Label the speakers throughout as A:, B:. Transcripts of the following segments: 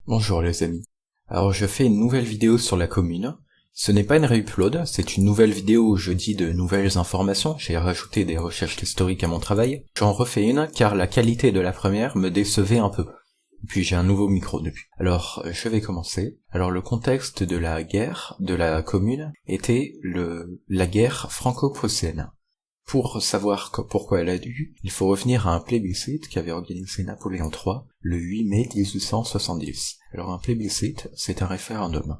A: Bonjour les amis. Alors je fais une nouvelle vidéo sur la commune. Ce n'est pas une réupload, c'est une nouvelle vidéo où je dis de nouvelles informations, j'ai rajouté des recherches historiques à mon travail. J'en refais une car la qualité de la première me décevait un peu. Puis j'ai un nouveau micro depuis. Alors je vais commencer. Alors le contexte de la guerre de la commune était la guerre franco-prussienne. Pour savoir pourquoi elle a lieu, il faut revenir à un plébiscite qu'avait organisé Napoléon III le 8 mai 1870. Alors un plébiscite, c'est un référendum.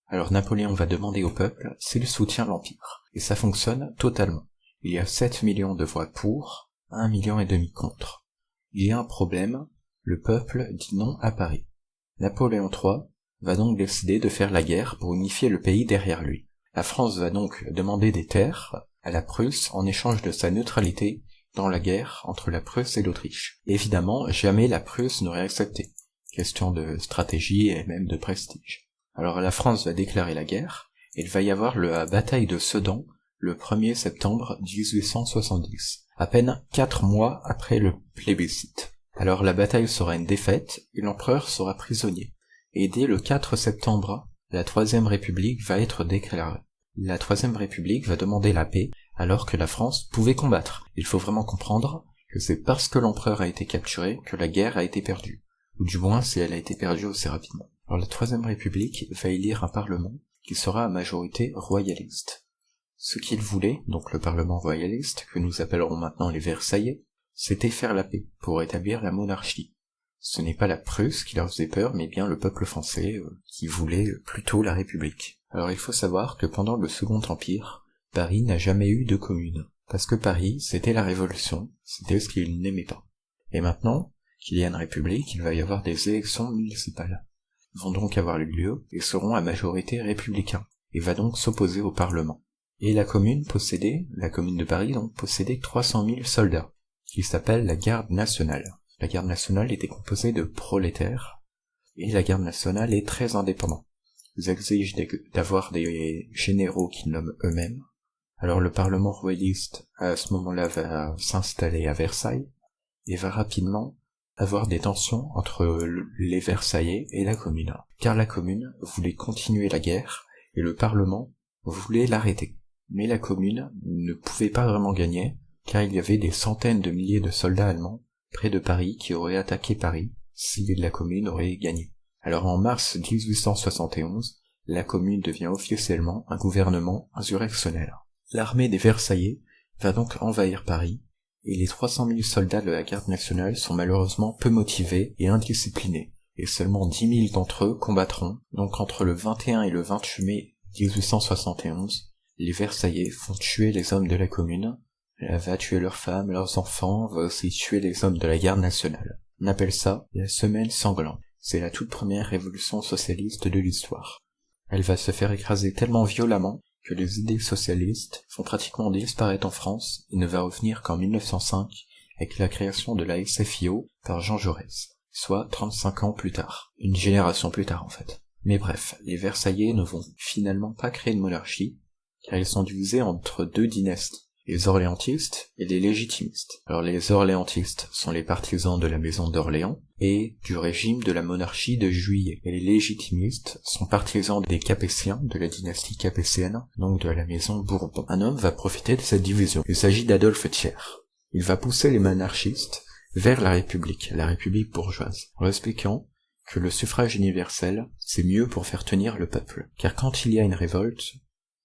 A: Alors Napoléon va demander au peuple s'il soutient l'Empire. Et ça fonctionne totalement. Il y a 7 millions de voix pour, 1,5 million contre. Il y a un problème, le peuple dit non à Paris. Napoléon III va donc décider de faire la guerre pour unifier le pays derrière lui. La France va donc demander des terres à la Prusse en échange de sa neutralité dans la guerre entre la Prusse et l'Autriche. Évidemment, jamais la Prusse n'aurait accepté. Question de stratégie et même de prestige. Alors la France va déclarer la guerre, et il va y avoir la bataille de Sedan le 1er septembre 1870, à peine 4 mois après le plébiscite. Alors la bataille sera une défaite, et l'empereur sera prisonnier. Et dès le 4 septembre, la Troisième République va être déclarée. La Troisième République va demander la paix, alors que la France pouvait combattre. Il faut vraiment comprendre que c'est parce que l'empereur a été capturé que la guerre a été perdue. Ou du moins si elle a été perdue aussi rapidement. Alors la Troisième République va élire un parlement qui sera à majorité royaliste. Ce qu'il voulait, donc le parlement royaliste, que nous appellerons maintenant les Versaillais, c'était faire la paix, pour établir la monarchie. Ce n'est pas la Prusse qui leur faisait peur, mais bien le peuple français qui voulait plutôt la République. Alors il faut savoir que pendant le Second Empire, Paris n'a jamais eu de commune, parce que Paris, c'était la Révolution, c'était ce qu'ils n'aimaient pas. Et maintenant qu'il y a une République, il va y avoir des élections municipales. Elles vont donc avoir lieu et seront à majorité républicains, et va donc s'opposer au Parlement. Et la commune de Paris donc possédait 300 000 soldats, qui s'appellent la Garde nationale. La Garde nationale était composée de prolétaires, et la Garde nationale est très indépendante. Ils exigent d'avoir des généraux qu'ils nomment eux-mêmes. Alors le Parlement royaliste, à ce moment-là, va s'installer à Versailles, et va rapidement avoir des tensions entre les Versaillais et la commune. Car la commune voulait continuer la guerre, et le Parlement voulait l'arrêter. Mais la commune ne pouvait pas vraiment gagner, car il y avait des centaines de milliers de soldats allemands près de Paris qui auraient attaqué Paris si la commune aurait gagné. Alors en mars 1871, la commune devient officiellement un gouvernement insurrectionnel. L'armée des Versaillais va donc envahir Paris, et les 300 000 soldats de la Garde nationale sont malheureusement peu motivés et indisciplinés, et seulement 10 000 d'entre eux combattront. Donc entre le 21 et le 28 mai 1871, les Versaillais font tuer les hommes de la commune, elle va tuer leurs femmes, leurs enfants, va aussi tuer les hommes de la Garde nationale. On appelle ça la semaine sanglante. C'est la toute première révolution socialiste de l'histoire. Elle va se faire écraser tellement violemment que les idées socialistes vont pratiquement disparaître en France et ne va revenir qu'en 1905 avec la création de la SFIO par Jean Jaurès, soit 35 ans plus tard. Une génération plus tard en fait. Mais bref, les Versaillais ne vont finalement pas créer de monarchie, car ils sont divisés entre deux dynasties, les orléanistes et les légitimistes. Alors les orléanistes sont les partisans de la maison d'Orléans et du régime de la monarchie de Juillet. Et les légitimistes sont partisans des Capétiens, de la dynastie capétienne, donc de la maison Bourbon. Un homme va profiter de cette division. Il s'agit d'Adolphe Thiers. Il va pousser les monarchistes vers la République bourgeoise, en expliquant que le suffrage universel, c'est mieux pour faire tenir le peuple. Car quand il y a une révolte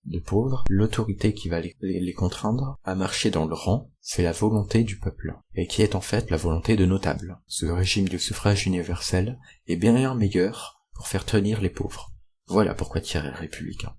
A: de pauvres, l'autorité qui va les contraindre à marcher dans le rang, c'est la volonté du peuple, et qui est en fait la volonté de notables. Ce régime du suffrage universel est bien meilleur pour faire tenir les pauvres. Voilà pourquoi Thiers est républicain.